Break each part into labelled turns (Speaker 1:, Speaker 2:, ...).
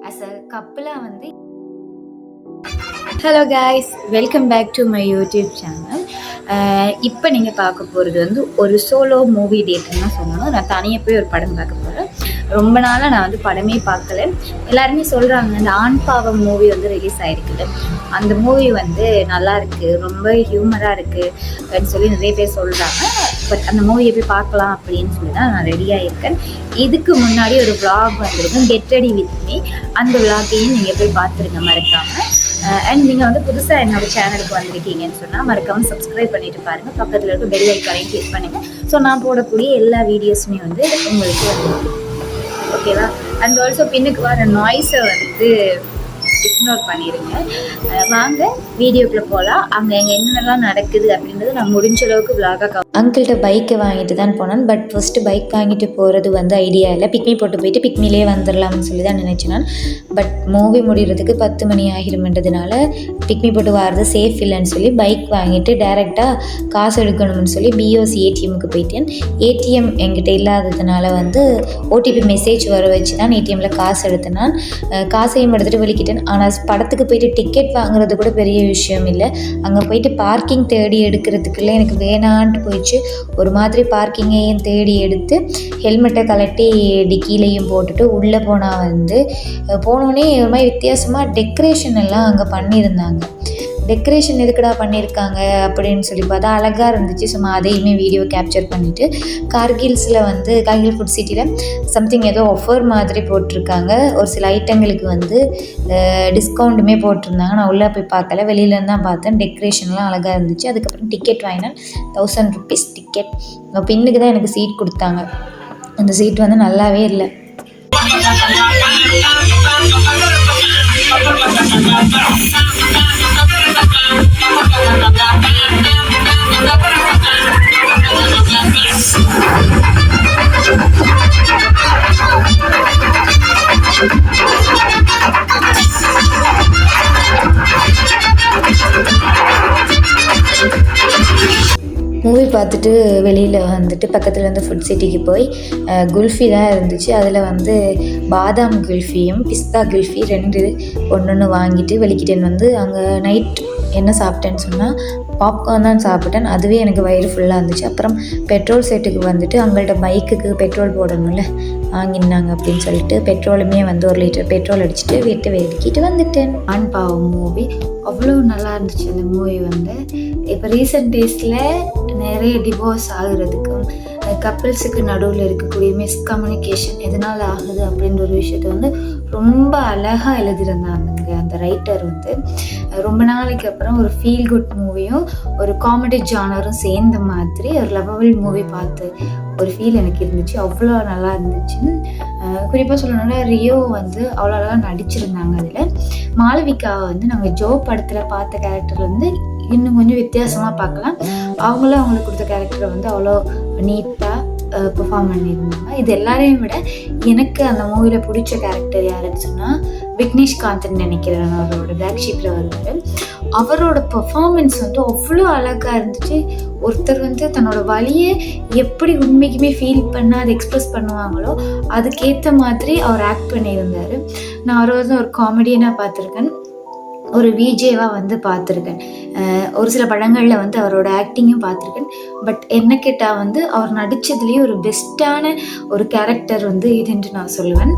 Speaker 1: as a couple-ஆ வந்து hello guys, welcome back to my YouTube channel. இப்போ நீங்கள் பார்க்க போகிறது வந்து ஒரு சோலோ மூவி டேட்டுன்னு தான் சொல்லணும். நான் தனியாக போய் ஒரு படம் பார்க்க போகிறேன். ரொம்ப நாளாக நான் வந்து படமே பார்க்கல. எல்லாருமே சொல்கிறாங்க இந்த ஆண் பாவம் மூவி வந்து ரிலீஸ் ஆகிருக்குது, அந்த மூவி வந்து நல்லா இருக்குது, ரொம்ப ஹியூமராக இருக்குது அப்படின்னு சொல்லி நிறைய பேர் சொல்கிறாங்க. பட் அந்த மூவியை போய் பார்க்கலாம் அப்படின்னு சொல்லி தான் நான் ரெடியாக இருக்கேன். இதுக்கு முன்னாடி ஒரு விளாக் வந்துருக்கும், கெட் ரெடி வித் மீ. அந்த விளாகையும் நீங்கள் போய் பார்த்துருங்க மறக்காமல். அண்ட் நீங்கள் வந்து புதுசாக என்னோடய சேனலுக்கு வந்திருக்கீங்கன்னு சொன்னால் மறக்காமல் சப்ஸ்கிரைப் பண்ணிவிட்டு பாருங்கள். பக்கத்தில் இருக்க பெல் ஐக்கானையும் கிளிக் பண்ணுங்கள். ஸோ நான் போடக்கூடிய எல்லா வீடியோஸுமே வந்து உங்களுக்கு வந்து ஓகேவா. அண்ட் ஆல்சோ பின்னுக்கு வர நாய்ஸை வந்து இக்னோர் பண்ணிடுங்க. வாங்க வீடியோக்குள்ளே போகலாம். அங்கே எங்கே என்னென்னலாம் நடக்குது அப்படின்றது நான் முடிஞ்ச அளவுக்கு விளாகாக
Speaker 2: அங்கிள்கிட்ட பைக்கை வாங்கிட்டு தான் போனேன். பட் ஃபஸ்ட்டு பைக் வாங்கிட்டு போகிறது வந்து ஐடியா இல்லை. பிக்மி போட்டு போயிட்டு பிக்மிலே வந்துடலாம்னு சொல்லி தான் நினச்சேன் நான். பட் மூவி முடிகிறதுக்கு 10 மணி ஆகிருமென்றதுனால பிக்மி போட்டு வர்றது சேஃப் இல்லைன்னு சொல்லி பைக் வாங்கிட்டு டேரெக்டாக காசு எடுக்கணும்னு சொல்லி பிஓசி ஏடிஎம்முக்கு போயிட்டேன். ஏடிஎம் என்கிட்ட இல்லாததுனால வந்து ஓடிபி மெசேஜ் வர வச்சு தான் ஏடிஎம்மில் காசு எடுத்தேன். நான் காசையும் எடுத்துகிட்டு வெளிக்கிட்டேன். ஆனால் படத்துக்கு போயிட்டு டிக்கெட் வாங்குறது கூட பெரிய விஷயம் இல்லை. அங்கே போயிட்டு பார்க்கிங் தேடி எடுக்கிறதுக்குள்ளே எனக்கு வேணான்ட்டு போயிடுச்சு. ஒரு மாதிரி பார்க்கிங்கையும் தேடி எடுத்து ஹெல்மெட்டை கலட்டி டிக்கிலையும் போட்டுட்டு உள்ளே போனால் வந்து போனோடனே ஒரு மாதிரி வித்தியாசமாக டெக்கரேஷன் எல்லாம் அங்கே பண்ணியிருந்தாங்க. டெக்கரேஷன் எதுக்குடா பண்ணியிருக்காங்க அப்படின்னு சொல்லி பார்த்தா அழகாக இருந்துச்சு. சும்மா அதையுமே வீடியோ கேப்சர் பண்ணிவிட்டு கார்கில்ஸில் வந்து கார்கில் ஃபுட் சிட்டியில் சம்திங் ஏதோ ஆஃபர் மாதிரி போட்டிருக்காங்க. ஒரு சில ஐட்டங்களுக்கு வந்து டிஸ்கவுண்ட்டுமே போட்டிருந்தாங்க. நான் உள்ளே போய் பார்க்கல, வெளியிலேருந்து தான் பார்த்தேன். டெக்கரேஷன்லாம் அழகாக இருந்துச்சு. அதுக்கப்புறம் டிக்கெட் வாங்கினேன், 1000 rupees டிக்கெட். பின்னுக்கு தான் எனக்கு சீட் கொடுத்தாங்க. அந்த சீட் வந்து நல்லாவே இல்லை. மூவி பார்த்துட்டு வெளியில் வந்துட்டு பக்கத்தில் வந்து ஃபுட் சிட்டிக்கு போய் குல்ஃபி தான் இருந்துச்சு. அதில் வந்து பாதாம் குல்ஃபியும் பிஸ்தா குல்ஃபி 2 ஒன்று வாங்கிட்டு வெளிக்கிட்டேன். வந்து அங்கே நைட் என்ன சாப்பிட்டேன்னு சொன்னால் பாப்கார்ன் தான் சாப்பிட்டேன். அதுவே எனக்கு வயிறு ஃபுல்லாக இருந்துச்சு. அப்புறம் பெட்ரோல் செட்டுக்கு வந்துட்டு அவங்கள்ட்ட பைக்குக்கு பெட்ரோல் போடணும்ல, வாங்கினாங்க அப்படின்னு சொல்லிட்டு பெட்ரோலுமே வந்து 1 லிட்டர் பெட்ரோல் அடிச்சுட்டு வீட்டை வெடிக்கிட்டு வந்துட்டேன்.
Speaker 1: ஆண் பாவம் மூவி அவ்வளோ நல்லா இருந்துச்சு. அந்த மூவி வந்து இப்போ ரீசெண்ட் டேஸில் நிறைய டிவோர்ஸ் ஆகுறதுக்கும் கப்பிள்ஸுக்கு நடுவில் இருக்கக்கூடிய மிஸ்கம்யூனிகேஷன் எதனால் ஆகுது அப்படின்ற ஒரு விஷயத்தை வந்து ரொம்ப அழகாக எழுதியிருந்தாங்க அந்த ரைட்டர். வந்து ரொம்ப நாளைக்கு அப்புறம் ஒரு ஃபீல் குட் மூவியும் ஒரு காமெடி ஜானரும் சேர்ந்த மாதிரி ஒரு லவ்வபிள் மூவி பார்த்து ஒரு ஃபீல் எனக்கு இருந்துச்சு. அவ்வளோ நல்லா இருந்துச்சு. குறிப்பாக சொல்லணும்னா ரியோ வந்து அவ்வளோ அழகாக நடிச்சிருந்தாங்க. அதில் மாளவிகாவை வந்து நாங்கள் ஜோ படத்தில் பார்த்த கேரக்டர் வந்து இன்னும் கொஞ்சம் வித்தியாசமாக பார்க்கலாம். அவங்களும் அவங்களுக்கு கொடுத்த கேரக்டரை வந்து அவ்வளோ நீட்டாக பெர்ஃபார்ம் பண்ணியிருந்தாங்க. இது எல்லாரையும் விட எனக்கு அந்த மூவியில் பிடிச்ச கேரக்டர் யாருன்னு சொன்னால் விக்னேஷ் காந்தன் நினைக்கிறேன். அவரோட பிளாக் ஷீப்பில் வருவார். அவரோட பெர்ஃபார்மன்ஸ் வந்து அவ்வளோ அழகாக இருந்துச்சு. ஒருத்தர் வந்து தன்னோட வலியை எப்படி உண்மைக்குமே ஃபீல் பண்ணால் அதை எக்ஸ்ப்ரெஸ் பண்ணுவாங்களோ அதுக்கேற்ற மாதிரி அவர் ஆக்ட் பண்ணியிருந்தார். நான் அவரை வந்து ஒரு காமெடியனாக பார்த்துருக்கேன், ஒரு விஜேவாக வந்து பார்த்துருக்கேன். ஒரு சில படங்களில் வந்து அவரோட ஆக்டிங்கும் பார்த்துருக்கேன். பட் என்ன கேட்டால் வந்து அவர் நடித்ததுலேயே ஒரு பெஸ்ட்டான ஒரு கேரக்டர் வந்து இதுன்ட்டு நான் சொல்லுவேன்.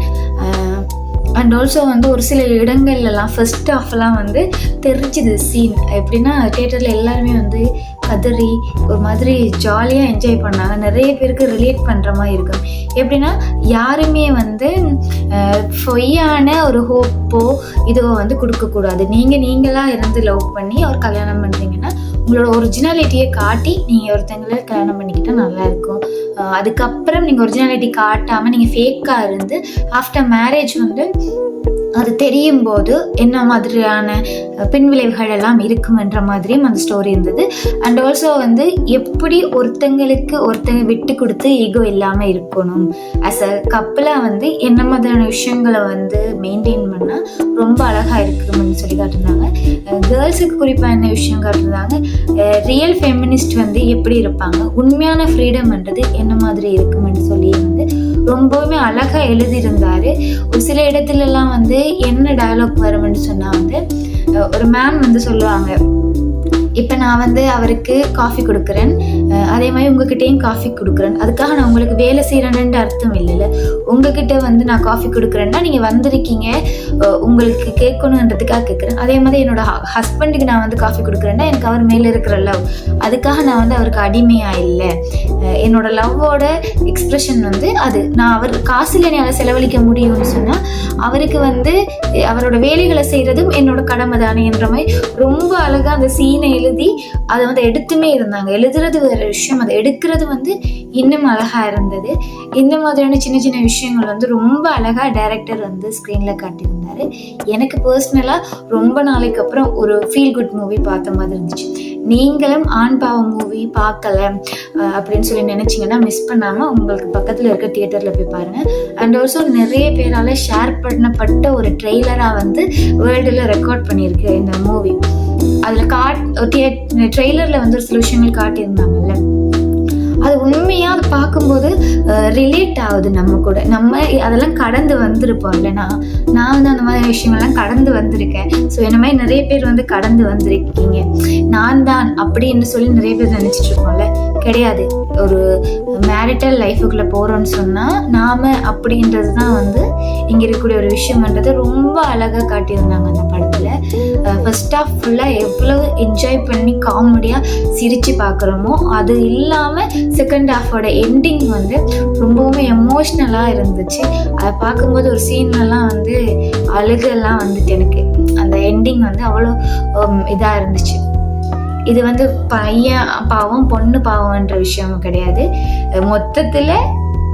Speaker 1: அண்ட் ஆல்சோ வந்து ஒரு சில இடங்கள்லாம் ஃபர்ஸ்ட் ஹாஃப்லாம் வந்து தெரிஞ்சுது சீன். எப்படின்னா தியேட்டரில் எல்லாருமே வந்து கதறி ஒரு மாதிரி ஜாலியாக என்ஜாய் பண்ணாங்க. நிறைய பேருக்கு ரிலேட் பண்ணுற மாதிரி இருக்கும். எப்படின்னா யாருமே வந்து பொய்யான ஒரு ஹோப்போ இதுவோ வந்து கொடுக்கக்கூடாது. நீங்களாக இருந்து லவ் பண்ணி அவர் கல்யாணம் பண்ணுறீங்கன்னா உங்களோட ஒரிஜினாலிட்டியை காட்டி நீங்கள் ஒருத்தங்களை கல்யாணம் பண்ணிக்கிட்டால் நல்லாயிருக்கும். அதுக்கப்புறம் நீங்கள் ஒரிஜினாலிட்டி காட்டாமல் நீங்கள் ஃபேக்காக இருந்து ஆஃப்டர் மேரேஜ் வந்து அது தெரியும் போது என்ன மாதிரியான பின்விளைவுகள் எல்லாம் இருக்கும்ன்ற மாதிரியும் அந்த ஸ்டோரி இருந்தது. அண்ட் ஆல்சோ வந்து எப்படி ஒருத்தங்க விட்டு கொடுத்து ஈகோ இல்லாமல் இருக்கணும், ஆஸ் அ கப்பலாக வந்து என்ன மாதிரியான விஷயங்களை வந்து மெயின்டைன் பண்ணால் ரொம்ப அழகாக இருக்குன்னு சொல்லி காட்டிருந்தாங்க. கேர்ள்ஸுக்கு குறிப்பாக என்ன விஷயம் காட்டிருந்தாங்க, ரியல் ஃபெமினிஸ்ட் வந்து எப்படி இருப்பாங்க, உண்மையான ஃப்ரீடம்ன்றது என்ன மாதிரி இருக்குமென்னு சொல்லி வந்து ரொம்பவுமே அழகாக எழுதியிருந்தார். ஒரு சில இடத்துலலாம் வந்து வந்து என்ன டயலாக் வரும்னு சொன்னால் வந்து ஒரு மேம் வந்து சொல்லுவாங்க, இப்போ நான் வந்து அவருக்கு காஃபி கொடுக்குறேன், அதே மாதிரி உங்ககிட்டையும் காஃபி கொடுக்குறேன், அதுக்காக நான் உங்களுக்கு வேலை செய்கிறேன்னு அர்த்தம் இல்லைல்ல. உங்ககிட்ட வந்து நான் காஃபி கொடுக்குறேன்னா நீங்கள் வந்திருக்கீங்க உங்களுக்கு கேட்கணுன்றதுக்காக கேட்குறேன். அதே மாதிரி என்னோட ஹஸ்பண்டுக்கு நான் வந்து காஃபி கொடுக்குறேன்னா எனக்கு அவர் மேலே இருக்கிற லவ், அதுக்காக நான் வந்து அவருக்கு அடிமையாக இல்லை. என்னோட லவ்வோட எக்ஸ்ப்ரெஷன் வந்து அது. நான் அவர் காசில் என்னால் செலவழிக்க முடியும்னு சொன்னால் அவருக்கு வந்து அவரோட வேலைகளை செய்கிறதும் என்னோட கடமை தானே என்ற மாதிரி ரொம்ப அழகாக அந்த சீனை எழுதி அதை வந்து எடுத்துமே இருந்தாங்க. எழுதுறது வேற விஷயம், அதை எடுக்கிறது வந்து இன்னும் அழகா இருந்தது. இந்த மாதிரியான சின்ன சின்ன விஷயங்கள் வந்து ரொம்ப அழகா டைரக்டர் வந்து ஸ்க்ரீன்ல காட்டியிருந்தாரு. எனக்கு பர்சனலா ரொம்ப நாளைக்கு அப்புறம் ஒரு ஃபீல் குட் மூவி பார்த்த மாதிரி இருந்துச்சு. நீங்களும் ஆண் பாவம் மூவி பார்க்கல அப்படின்னு சொல்லி நினைச்சிங்கன்னா மிஸ் பண்ணாமல் உங்களுக்கு பக்கத்தில் இருக்க தியேட்டரில் போய் பாருங்கள். அண்ட் ஆல்சோ நிறைய பேரால் ஷேர் பண்ணப்பட்ட ஒரு ட்ரெய்லராக வந்து வேர்ல்டில் ரெக்கார்ட் பண்ணியிருக்கு இந்த மூவி. அதில் ட்ரெய்லரில் வந்து ஒரு சில விஷயங்கள் காட்டியிருந்தாங்கல்ல, அது உண்மையாக அதை பார்க்கும்போது ரிலேட் ஆகுது நம்ம கூட. நம்ம அதெல்லாம் கடந்து வந்திருப்போம் இல்லைனா, நான் வந்து அந்த மாதிரி விஷயங்கள்லாம் கடந்து வந்திருக்கேன். ஸோ என்ன மாதிரி நிறைய பேர் வந்து கடந்து வந்திருக்கீங்க. நான் தான் அப்படின்னு சொல்லி நிறைய பேர் நினச்சிட்டு இருக்கோம்ல, கிடையாது. ஒரு மேரிட்டல் லைஃபுக்குள்ளே போகிறோன்னு சொன்னால் நாம் அப்படின்றது தான் வந்து இங்கே இருக்கக்கூடிய ஒரு விஷயம்ன்றது ரொம்ப அழகாக காட்டியிருந்தாங்க அந்த படத்தில். ஃபர்ஸ்ட் ஆஃப் ஃபுல்லாக எவ்வளவு என்ஜாய் பண்ணி காமெடியாக சிரித்து பார்க்குறோமோ, அது இல்லாமல் செகண்ட் ஹாஃபோட எண்டிங் வந்து ரொம்பவுமே எமோஷ்னலாக இருந்துச்சு. அதை பார்க்கும்போது ஒரு சீன்லலாம் வந்து அழுகெல்லாம் வந்துட்டு எனக்கு அந்த எண்டிங் வந்து அவ்வளோ இதாக இருந்துச்சு. இது வந்து பையன் பாவம் பொண்ணு பாவம்ன்ற விஷயமும் கிடையாது. மொத்தத்தில்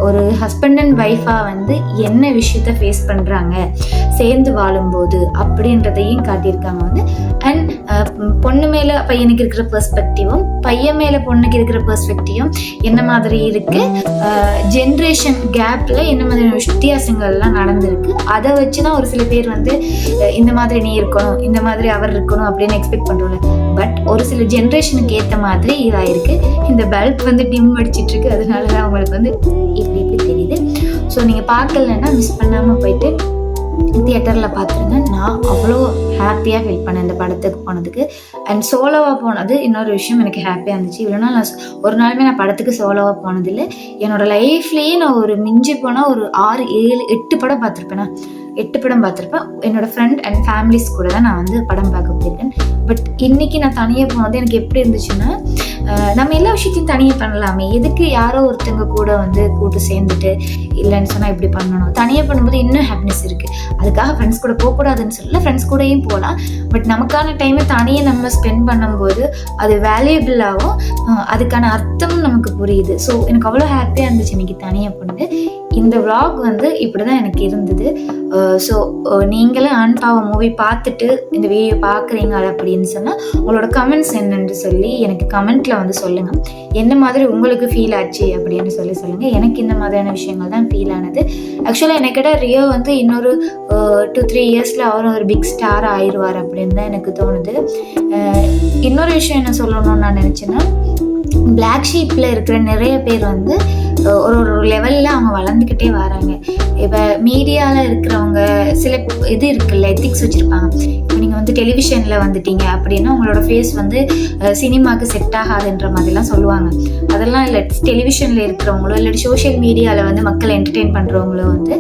Speaker 1: ஒரு ஹஸ்பண்ட் அண்ட் ஒய்ஃபாக வந்து என்ன விஷயத்த ஃபேஸ் பண்ணுறாங்க சேர்ந்து வாழும்போது அப்படின்றதையும் காட்டியிருக்காங்க வந்து. அண்ட் பொண்ணு மேலே பையனுக்கு இருக்கிற பெர்ஸ்பெக்டிவும் பையன் மேலே பொண்ணுக்கு இருக்கிற பெர்ஸ்பெக்டிவும் என்ன மாதிரி இருக்குது, ஜென்ரேஷன் கேப்பில் என்ன மாதிரியான வித்தியாசங்கள்லாம் நடந்திருக்கு, அதை வச்சு தான் ஒரு சில பேர் வந்து இந்த மாதிரி நீ இருக்கணும், இந்த மாதிரி அவர் இருக்கணும் அப்படின்னு எக்ஸ்பெக்ட் பண்ணுறோம்ல. பட் ஒரு சில ஜென்ரேஷனுக்கு ஏற்ற மாதிரி இதாகிருக்கு. இந்த பல்ப் வந்து டிம் அடிச்சிட்ருக்கு, அதனால தான் அவங்களுக்கு வந்து இப்படி தெரியுது. ஸோ நீங்கள் பார்க்கலன்னா மிஸ் பண்ணாமல் போயிட்டு தியேட்டரில் பார்த்துருங்க. நான் அவ்வளோ ஹாப்பியாக ஃபீல் பண்ணேன் இந்த படத்துக்கு போனதுக்கு. அண்ட் சோலோவாக போனது இன்னொரு விஷயம் எனக்கு ஹாப்பியாக இருந்துச்சு. இவ்வளோ நாள் நான் ஒரு நாளுமே நான் படத்துக்கு சோலோவாக போனதில்லை. என்னோடய லைஃப்லேயே நான் ஒரு மிஞ்சி போனால் ஒரு 6, 7, 8 படம் பார்த்துருப்பேன். 8 படம் பார்த்துருப்பேன். என்னோடய ஃப்ரெண்ட் அண்ட் ஃபேமிலிஸ் கூட தான் நான் வந்து படம் பார்க்க போயிருக்கேன். பட் இன்றைக்கி நான் தனியாக போனது எனக்கு எப்படி இருந்துச்சுன்னா, நம்ம எல்லா விஷயத்தையும் தனியாக பண்ணலாமே, எதுக்கு யாரோ ஒருத்தங்க கூட வந்து கூட்டு சேர்ந்துட்டு இல்லைன்னு சொன்னால் இப்படி பண்ணணும். தனியாக பண்ணும்போது இன்னும் ஹாப்பினஸ் இருக்குது. அதுக்காக ஃப்ரெண்ட்ஸ் கூட போகக்கூடாதுன்னு சொல்லல, ஃப்ரெண்ட்ஸ் கூடயும் போகலாம். பட் நமக்கான டைமை தனியாக நம்ம ஸ்பெண்ட் பண்ணும்போது அது வேல்யூபிளாகவும் அதுக்கான அர்த்தமும் நமக்கு புரியுது. ஸோ எனக்கு அவ்வளோ ஹாப்பியாக இருந்துச்சு இன்றைக்கி தனியாக பண்ணது. இந்த vlog வந்து இப்படி தான் எனக்கு இருந்தது. ஸோ நீங்களும் ஆண் பாவம் மூவி பார்த்துட்டு இந்த வீடியோ பார்க்குறீங்க அப்படின்னு சொன்னால் உங்களோட கமெண்ட்ஸ் என்னென்னு சொல்லி எனக்கு கமெண்ட்டில் வந்து சொல்லுங்கள். என்ன மாதிரி உங்களுக்கு ஃபீல் ஆச்சு அப்படின்னு சொல்லுங்கள். எனக்கு இந்த மாதிரியான விஷயங்கள் தான் ஃபீல் ஆனது. ஆக்சுவலாக எனக்கிட்ட ரியோ வந்து இன்னொரு 2-3 இயர்ஸில் அவரும் ஒரு பிக் ஸ்டார் ஆயிடுவார் அப்படின்னு தான் எனக்கு தோணுது. இன்னொரு விஷயம் என்ன சொல்லணும்னு நான் நினச்சேன்னா, பிளாக் ஷீப்பில் இருக்கிற நிறைய பேர் வந்து ஒரு லெவலில் அவங்க வளர்ந்துக்கிட்டே வராங்க. இப்போ மீடியாவில் இருக்கிறவங்க சில இது இருக்குல்ல, எத்திக்ஸ் வச்சுருப்பாங்க. இப்போ நீங்கள் வந்து டெலிவிஷனில் வந்துட்டீங்க அப்படின்னா உங்களோட ஃபேஸ் வந்து சினிமாவுக்கு செட் ஆகாதுன்ற மாதிரிலாம் சொல்லுவாங்க. அதெல்லாம் இல்லை. டெலிவிஷனில் இருக்கிறவங்களோ இல்லாட்டி சோஷியல் மீடியாவில் வந்து மக்களை என்டர்டெயின் பண்ணுறவங்களோ வந்து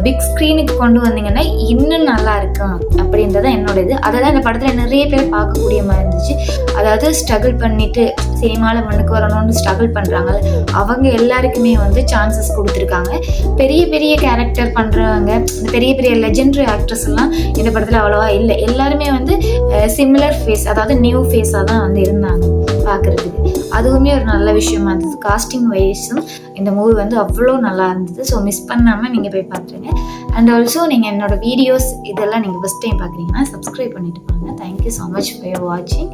Speaker 1: பிக் ஸ்க்ரீனுக்கு கொண்டு வந்தீங்கன்னா இன்னும் நல்லா இருக்கும் அப்படின்றத என்னோட இது. அதை தான் இந்த படத்தில் நிறைய பேர் பார்க்கக்கூடிய மாதிரி இருந்துச்சு. அதாவது ஸ்ட்ரகிள் பண்ணிவிட்டு சினிமாவில் முன்னுக்கு வரணும்னு ஸ்ட்ரகிள் பண்ணுறாங்கல்ல, அவங்க எல்லாருக்குமே வந்து சான்சஸ் கொடுத்துருக்காங்க. பெரிய பெரிய கேரக்டர் பண்ணுறவங்க, இந்த பெரிய பெரிய லெஜெண்டரி ஆக்ட்ரஸ் எல்லாம் இந்த படத்தில் அவ்வளோவா இல்லை. எல்லாருமே வந்து சிமிலர் ஃபேஸ், அதாவது நியூ ஃபேஸாக தான் வந்து இருந்தாங்க பார்க்குறதுக்கு. அதுவுமே ஒரு நல்ல விஷயமா இருந்தது. காஸ்டிங் வைஸும் இந்த மூவி வந்து அவ்வளோ நல்லா இருந்தது. ஸோ மிஸ் பண்ணாமல் நீங்கள் போய் பார்த்துருங்க. அண்ட் ஆல்சோ நீங்கள் என்னோடய வீடியோஸ் இதெல்லாம் நீங்கள் ஃபஸ்ட் டைம் பார்க்குறீங்கன்னா சப்ஸ்கிரைப் பண்ணிட்டு பாருங்க. Thank you so much for your வாட்சிங்.